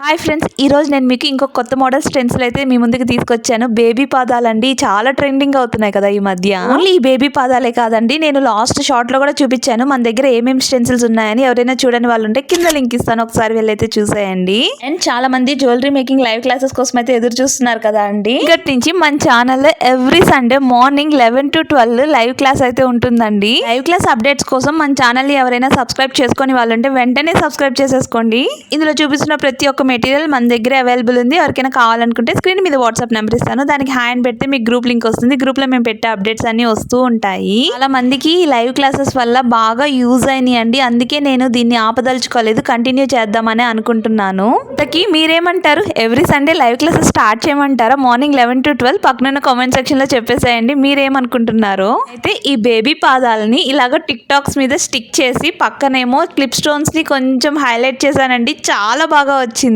Hi friends, ఈరోజు నేను మీకు ఇంకొక కొత్త మోడల్ స్టెన్సిల్ అయితే మీ ముందుకు తీసుకొచ్చాను. బేబీ పాదాలండి, చాలా ట్రెండింగ్ అవుతున్నాయి కదా ఈ మధ్య. ఓన్లీ ఈ బేబీ పాదాలే కాదండి, నేను లాస్ట్ షార్ట్ లో కూడా చూపించాను మన దగ్గర ఏమేమి స్టెన్సిల్స్ ఉన్నాయని. ఎవరైనా చూడని వాళ్ళు ఉంటే కింద లింక్ ఇస్తాను, ఒకసారి వెళ్ళైతే చూసేయండి. అండ్ చాలా మంది జ్యువెలరీ మేకింగ్ లైవ్ క్లాసెస్ కోసం అయితే ఎదురు చూస్తున్నారు కదా అండి. ఇక్కడి నుంచి మన ఛానల్లో every Sunday morning 11 to 12 live class అయితే ఉంటుందండి. లైవ్ క్లాస్ అప్డేట్స్ కోసం మన ఛానల్ ని ఎవరైనా సబ్స్క్రైబ్ చేసుకొని వాళ్ళు ఉంటే వెంటనే సబ్స్క్రైబ్ చేసేసుకోండి. ఇందులో చూపిస్తున్న ప్రతి ఒక్క మెటీరియల్ మన దగ్గర అవైలబుల్ ఉంది. ఎవరికైనా కావాలనుకుంటే స్క్రీన్ మీద వాట్సాప్ నెంబర్ ఇస్తాను, దానికి హ్యాండ్ పెడితే మీకు గ్రూప్ లింక్ వస్తుంది. గ్రూప్ లో మేము పెట్టే అప్డేట్స్ అన్ని వస్తూ ఉంటాయి. చాలా మందికి లైవ్ క్లాసెస్ వల్ల బాగా యూజ్ అయినాయండి, అందుకే నేను దీన్ని ఆపదలుచుకోలేదు, కంటిన్యూ చేద్దామని అనుకుంటున్నాను. ఇంతకీ మీరేమంటారు? Every Sunday live classes start చేయమంటారా? మార్నింగ్ 11 to 12 పక్కన కామెంట్ సెక్షన్ లో చెప్పేసేయండి మీరేమనుకుంటున్నారో. అయితే ఈ బేబీ పాదాలని ఇలాగ టిక్ టాక్స్ మీద స్టిక్ చేసి పక్కనేమో క్లిప్ స్టోన్స్ ని కొంచెం హైలైట్ చేశానండి, చాలా బాగా వచ్చింది.